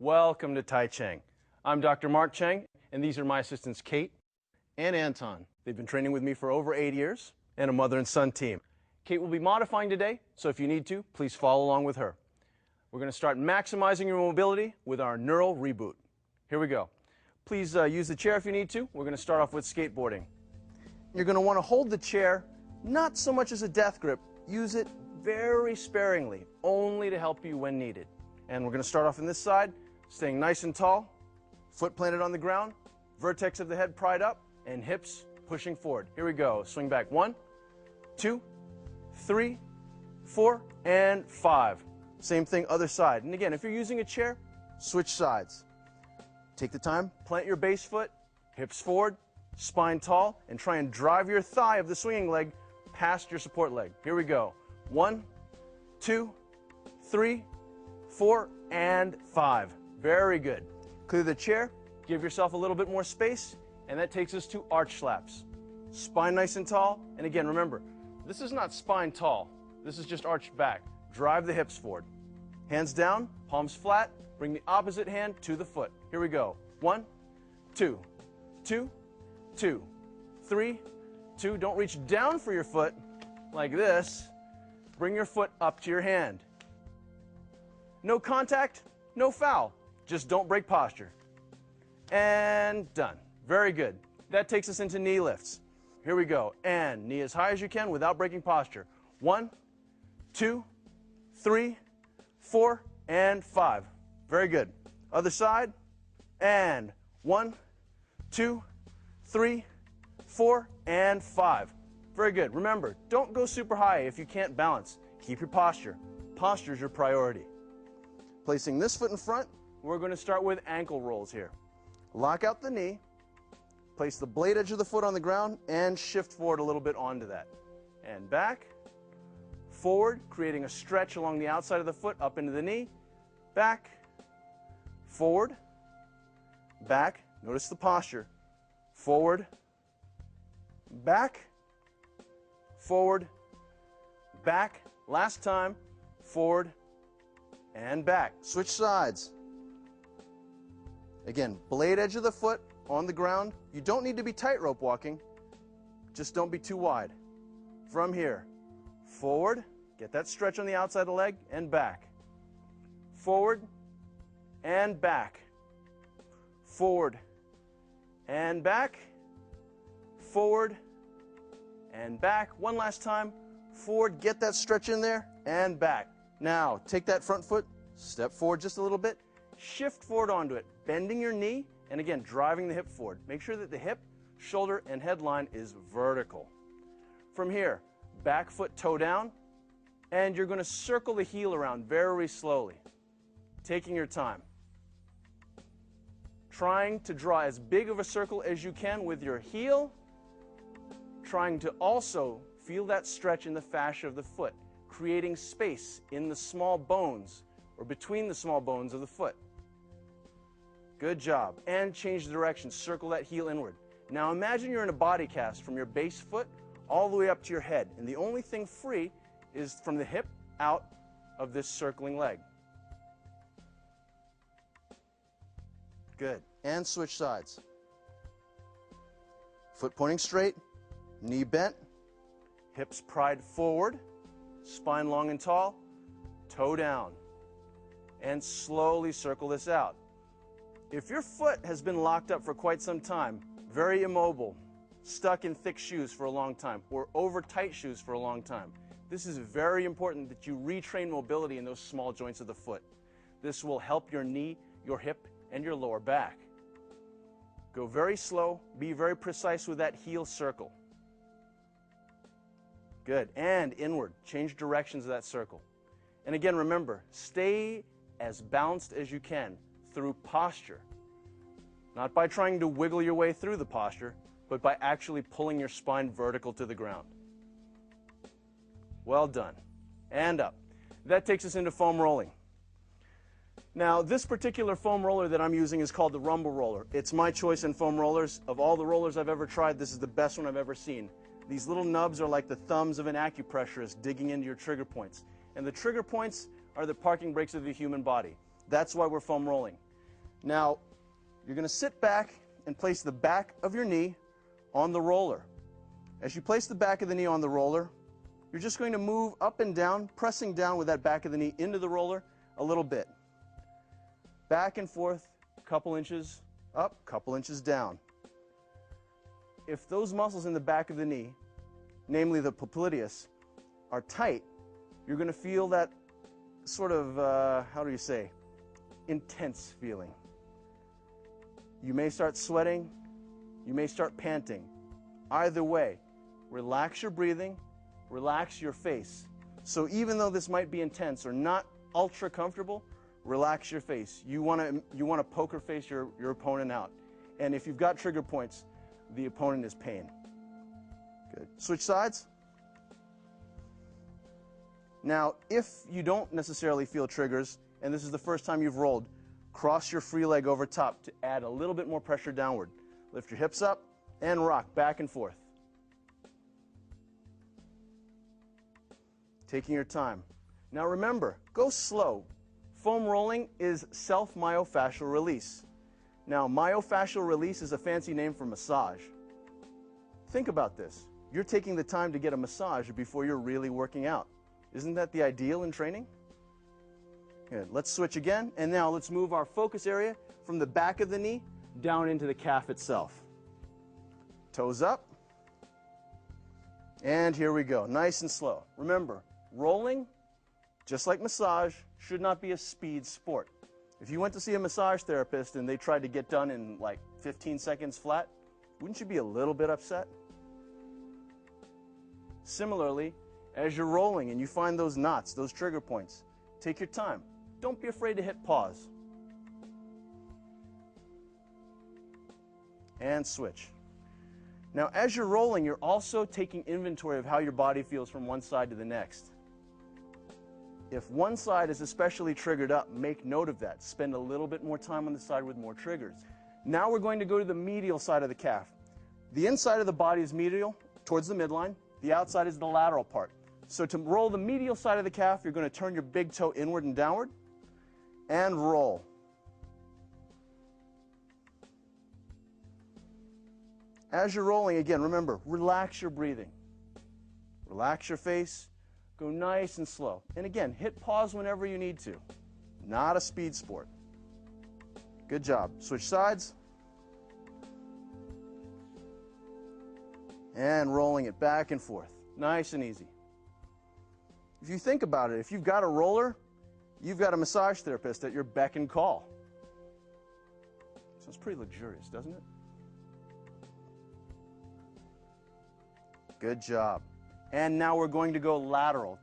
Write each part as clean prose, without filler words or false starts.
Welcome to Tai Cheng. I'm Dr. Mark Cheng, and these are my assistants Kate and Anton. They've been training with me for over 8 years, and a mother and son team. Kate will be modifying today, so if you need to, please follow along with her. We're going to start maximizing your mobility with our neural reboot. Here we go. Please use the chair if you need to. We're going to start off with skateboarding. You're going to want to hold the chair not so much as a death grip. Use it very sparingly, only to help you when needed. And we're going to start off on this side, staying nice and tall, foot planted on the ground, vertex of the head pried up, and hips pushing forward. Here we go. Swing back. 1, 2, 3, 4, and 5. Same thing, other side. And again, if you're using a chair, switch sides. Take the time, plant your base foot, hips forward, spine tall, and try and drive your thigh of the swinging leg past your support leg. Here we go. 1, 2, 3, 4, and 5. Very good. Clear the chair, give yourself a little bit more space, and that takes us to arch slaps. Spine nice and tall, and again, remember, this is not spine tall. This is just arched back. Drive the hips forward. Hands down, palms flat, bring the opposite hand to the foot. Here we go. 1, 2, 2, 2, 3, 2. Don't reach down for your foot like this. Bring your foot up to your hand. No contact, no foul. Just don't break posture. And done. Very good. That takes us into knee lifts. Here we go. And knee as high as you can without breaking posture. 1, 2, 3, 4, and 5. Very good. Other side. And 1, 2, 3, 4, and 5. Very good. Remember, don't go super high if you can't balance. Keep your posture. Posture is your priority. Placing this foot in front, we're going to start with ankle rolls here. Lock out the knee, place the blade edge of the foot on the ground, and shift forward a little bit onto that. And back, forward, creating a stretch along the outside of the foot up into the knee, back, forward, back. Notice the posture. Forward, back, forward, back. Last time, forward, and back. Switch sides. Again, blade edge of the foot on the ground. You don't need to be tightrope walking. Just don't be too wide. From here, forward, get that stretch on the outside of the leg, and back. Forward, and back. Forward, and back. Forward, and back. One last time. Forward, get that stretch in there, and back. Now, take that front foot, step forward just a little bit, shift forward onto it, bending your knee, and again, driving the hip forward. Make sure that the hip, shoulder, and head line is vertical. From here, back foot toe down, and you're going to circle the heel around very slowly, taking your time. Trying to draw as big of a circle as you can with your heel, trying to also feel that stretch in the fascia of the foot, creating space in the small bones or between the small bones of the foot. Good job. And change the direction. Circle that heel inward. Now imagine you're in a body cast from your base foot all the way up to your head, and the only thing free is from the hip out of this circling leg. Good. And switch sides. Foot pointing straight, knee bent, hips pried forward, spine long and tall, toe down, and slowly circle this out. If your foot has been locked up for quite some time, very immobile, stuck in thick shoes for a long time, or over tight shoes for a long time, this is very important that you retrain mobility in those small joints of the foot. This will help your knee, your hip, and your lower back. Go very slow, be very precise with that heel circle. Good. And inward. Change directions of that circle. And again, remember, stay as balanced as you can through posture. Not by trying to wiggle your way through the posture, but by actually pulling your spine vertical to the ground. Well done. And up. That takes us into foam rolling. Now, this particular foam roller that I'm using is called the Rumble Roller. It's my choice in foam rollers. Of all the rollers I've ever tried, this is the best one I've ever seen. These little nubs are like the thumbs of an acupressurist digging into your trigger points. And the trigger points are the parking brakes of the human body. That's why we're foam rolling. Now, you're going to sit back and place the back of your knee on the roller. As you place the back of the knee on the roller, you're just going to move up and down, pressing down with that back of the knee into the roller a little bit. Back and forth, a couple inches up, couple inches down. If those muscles in the back of the knee, namely the popliteus, are tight, you're going to feel that sort of, how do you say, intense feeling. You may start sweating, you may start panting. Either way, relax your breathing, relax your face. So even though this might be intense or not ultra comfortable, relax your face. You want to poker face your opponent out. And if you've got trigger points, the opponent is pain. Good. Switch sides. Now, if you don't necessarily feel triggers, and this is the first time you've rolled, cross your free leg over top to add a little bit more pressure downward. Lift your hips up and rock back and forth. Taking your time. Now remember, go slow. Foam rolling is self-myofascial release. Now, myofascial release is a fancy name for massage. Think about this. You're taking the time to get a massage before you're really working out. Isn't that the ideal in training? Good. Let's switch again, and now let's move our focus area from the back of the knee down into the calf itself. Toes up. And here we go, nice and slow. Remember, rolling, just like massage, should not be a speed sport. If you went to see a massage therapist and they tried to get done in like 15 seconds flat, wouldn't you be a little bit upset? Similarly, as you're rolling and you find those knots, those trigger points, take your time. Don't be afraid to hit pause. And switch. Now, as you're rolling, you're also taking inventory of how your body feels from one side to the next. If one side is especially triggered up, make note of that. Spend a little bit more time on the side with more triggers. Now we're going to go to the medial side of the calf. The inside of the body is medial, towards the midline. The outside is the lateral part. So to roll the medial side of the calf, you're going to turn your big toe inward and downward and roll. As you're rolling, again, remember, relax your breathing. Relax your face. Go nice and slow. And again, hit pause whenever you need to. Not a speed sport. Good job. Switch sides. And rolling it back and forth. Nice and easy. If you think about it, if you've got a roller, you've got a massage therapist at your beck and call. Sounds pretty luxurious, doesn't it? Good job. And now we're going to go lateral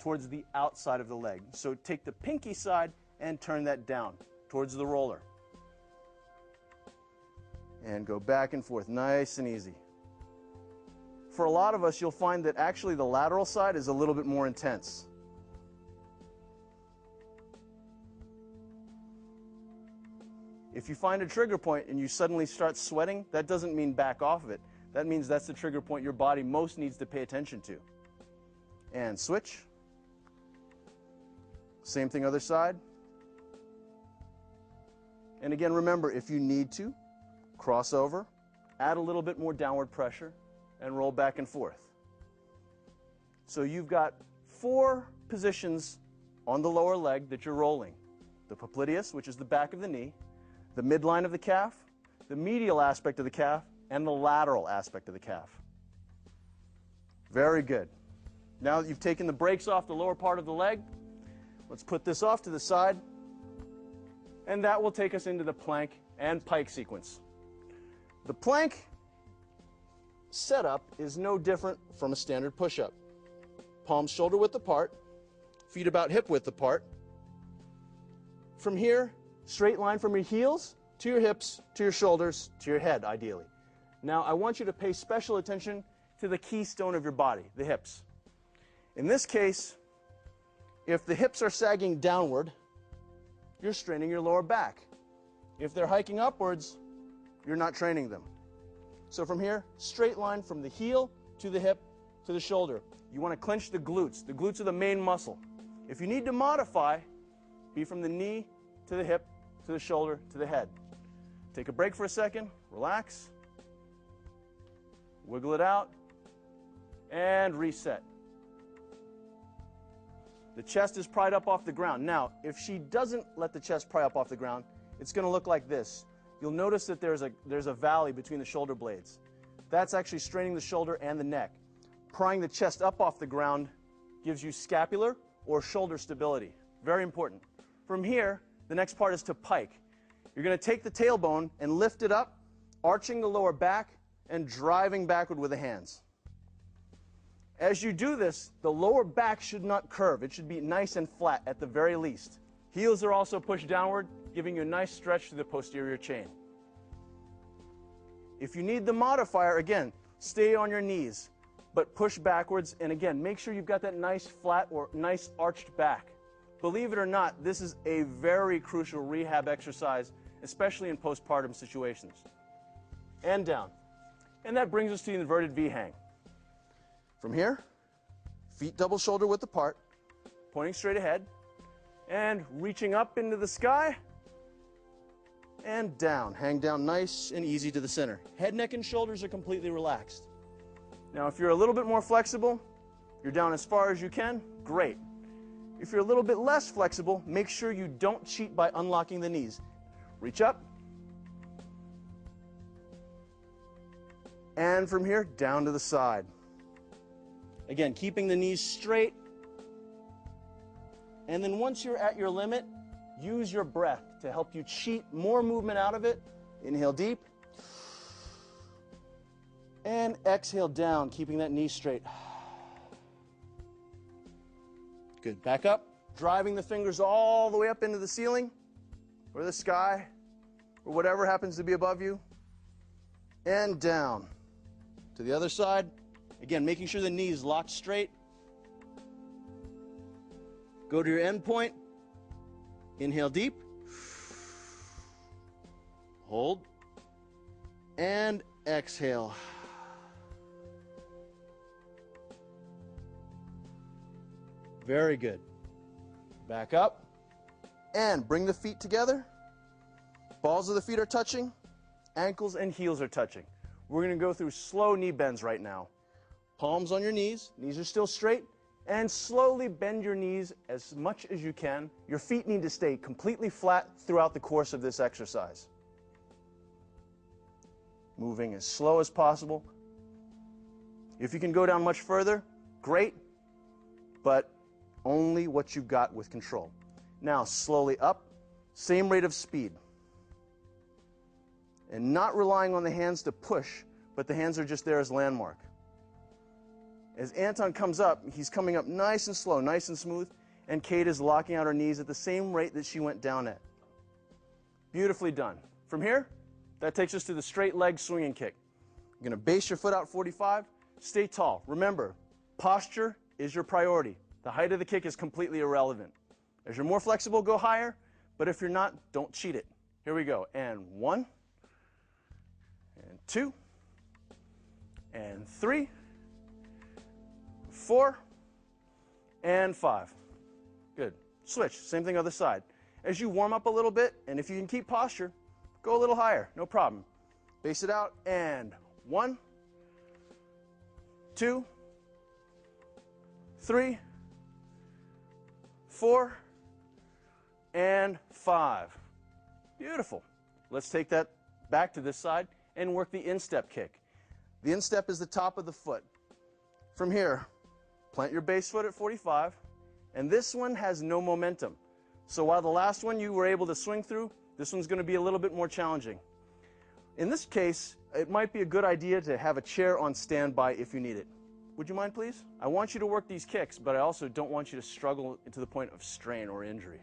towards the outside of the leg. So take the pinky side and turn that down towards the roller. And go back and forth, nice and easy. For a lot of us, you'll find that actually the lateral side is a little bit more intense. If you find a trigger point and you suddenly start sweating, that doesn't mean back off of it. That means that's the trigger point your body most needs to pay attention to. And switch. Same thing other side. And again, remember, if you need to, cross over, add a little bit more downward pressure, and roll back and forth. So you've got 4 positions on the lower leg that you're rolling. The popliteus, which is the back of the knee, the midline of the calf, the medial aspect of the calf, and the lateral aspect of the calf. Very good. Now that you've taken the brakes off the lower part of the leg, let's put this off to the side, and that will take us into the plank and pike sequence. The plank setup is no different from a standard push-up. Palms shoulder width apart, feet about hip width apart. From here, straight line from your heels to your hips, to your shoulders, to your head, ideally. Now, I want you to pay special attention to the keystone of your body, the hips. In this case, if the hips are sagging downward, you're straining your lower back. If they're hiking upwards, you're not training them. So from here, straight line from the heel to the hip to the shoulder. You want to clench the glutes. The glutes are the main muscle. If you need to modify, be from the knee to the hip to the shoulder, to the head. Take a break for a second, relax, wiggle it out, and reset. The chest is pried up off the ground. Now, if she doesn't let the chest pry up off the ground, it's going to look like this. You'll notice that there's a valley between the shoulder blades. That's actually straining the shoulder and the neck. Prying the chest up off the ground gives you scapular or shoulder stability. Very important. From here, the next part is to pike. You're going to take the tailbone and lift it up, arching the lower back and driving backward with the hands. As you do this, the lower back should not curve. It should be nice and flat at the very least. Heels are also pushed downward, giving you a nice stretch to the posterior chain. If you need the modifier, again, stay on your knees, but push backwards, and again, make sure you've got that nice flat or nice arched back. Believe it or not, this is a very crucial rehab exercise, especially in postpartum situations. And down. And that brings us to the inverted V hang. From here, feet double shoulder width apart, pointing straight ahead, and reaching up into the sky, and down. Hang down nice and easy to the center. Head, neck, and shoulders are completely relaxed. Now, if you're a little bit more flexible, you're down as far as you can, great. If you're a little bit less flexible, make sure you don't cheat by unlocking the knees. Reach up, and from here, down to the side. Again, keeping the knees straight. And then once you're at your limit, use your breath to help you cheat more movement out of it. Inhale deep. And exhale down, keeping that knee straight. Good. Back up. Driving the fingers all the way up into the ceiling or the sky or whatever happens to be above you. And down. To the other side. Again, making sure the knee is locked straight. Go to your end point. Inhale deep. Hold. And exhale. Very good. Back up. And bring the feet together. Balls of the feet are touching. Ankles and heels are touching. We're going to go through slow knee bends right now. Palms on your knees. Knees are still straight. And slowly bend your knees as much as you can. Your feet need to stay completely flat throughout the course of this exercise. Moving as slow as possible. If you can go down much further, great, but only what you've got with control. Now, slowly up, same rate of speed. And not relying on the hands to push, but the hands are just there as landmark. As Anton comes up, he's coming up nice and slow, nice and smooth, and Kate is locking out her knees at the same rate that she went down at. Beautifully done. From here, that takes us to the straight leg swinging kick. You're going to base your foot out 45, stay tall. Remember, posture is your priority. The height of the kick is completely irrelevant. As you're more flexible, go higher, but if you're not, don't cheat it. Here we go. And 1, and 2, and 3, 4, and 5. Good. Switch. Same thing other side. As you warm up a little bit, and if you can keep posture, go a little higher. No problem. Base it out, and 1, 2, 3, 4, and 5. Beautiful. Let's take that back to this side and work the instep kick. The instep is the top of the foot. From here, plant your base foot at 45, and this one has no momentum. So while the last one you were able to swing through, this one's going to be a little bit more challenging. In this case, it might be a good idea to have a chair on standby if you need it. Would you mind, please? I want you to work these kicks, but I also don't want you to struggle to the point of strain or injury.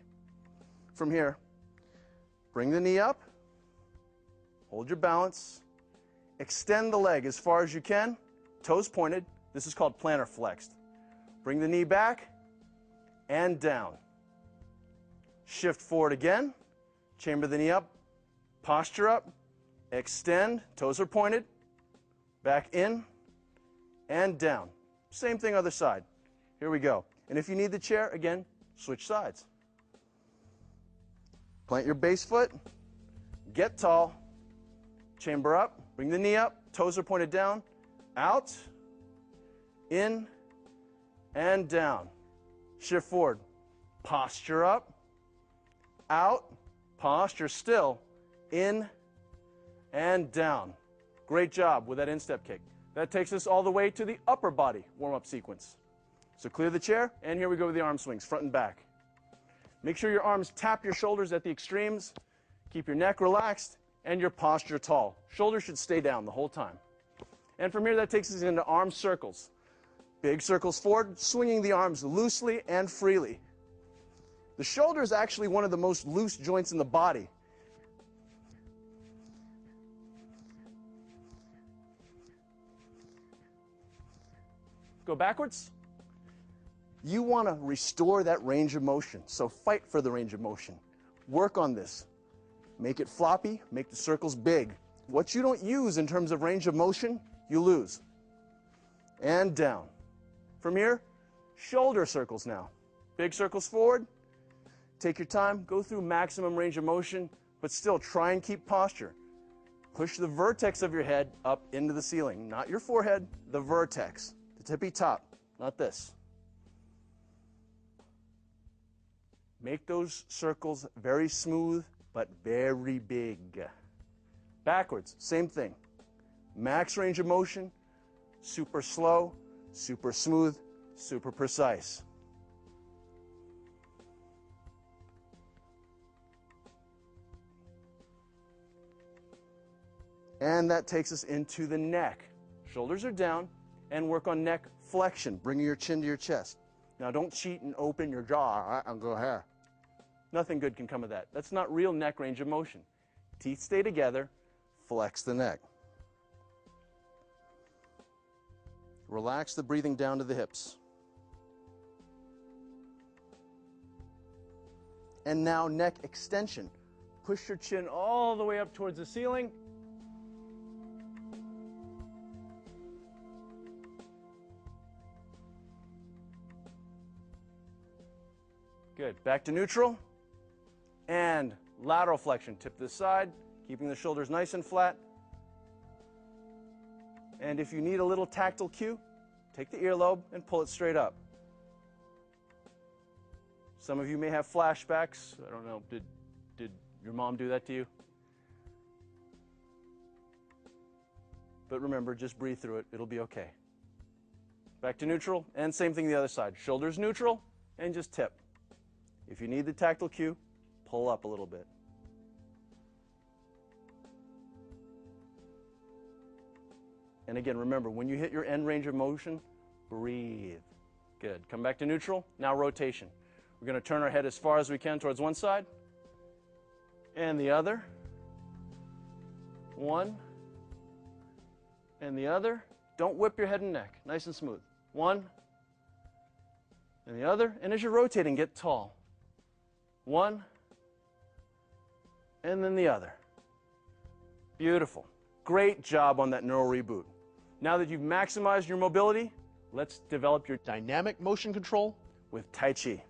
From here, bring the knee up, hold your balance, extend the leg as far as you can, toes pointed. This is called plantar flexed. Bring the knee back and down. Shift forward again, chamber the knee up, posture up, extend, toes are pointed, back in, and down. Same thing other side. Here we go. And if you need the chair, again, switch sides. Plant your base foot, get tall, chamber up, bring the knee up, toes are pointed down, out, in, and down. Shift forward, posture up, out, posture still, in, and down. Great job with that instep kick. That takes us all the way to the upper body warm-up sequence. So clear the chair, and here we go with the arm swings, front and back. Make sure your arms tap your shoulders at the extremes. Keep your neck relaxed and your posture tall. Shoulders should stay down the whole time. And from here, that takes us into arm circles. Big circles forward, swinging the arms loosely and freely. The shoulder is actually one of the most loose joints in the body. Go backwards. You want to restore that range of motion, so fight for the range of motion. Work on this. Make it floppy, make the circles big. What you don't use in terms of range of motion, you lose. And down. From here, shoulder circles now. Big circles forward. Take your time, go through maximum range of motion, but still try and keep posture. Push the vertex of your head up into the ceiling, not your forehead, the vertex, the tippy top, not this. Make those circles very smooth, but very big. Backwards, same thing. Max range of motion, super slow, super smooth, super precise. And that takes us into the neck. Shoulders are down, and work on neck flexion, bringing your chin to your chest. Now don't cheat and open your jaw and go here. Nothing good can come of that. That's not real neck range of motion. Teeth stay together, flex the neck. Relax the breathing down to the hips. And now neck extension. Push your chin all the way up towards the ceiling. Good. Back to neutral. And lateral flexion. Tip to the side, keeping the shoulders nice and flat. And if you need a little tactile cue, take the earlobe and pull it straight up. Some of you may have flashbacks. I don't know, did your mom do that to you? But remember, just breathe through it. It'll be okay. Back to neutral, and same thing the other side. Shoulders neutral, and just tip. If you need the tactile cue, pull up a little bit. And again, remember, when you hit your end range of motion, breathe. Good. Come back to neutral. Now rotation. We're going to turn our head as far as we can towards one side and the other. One and the other. Don't whip your head and neck. Nice and smooth. One and the other. And as you're rotating, get tall. One and then the other. Beautiful. Great job on that neural reboot. Now that you've maximized your mobility, let's develop your dynamic motion control with Tai Chi.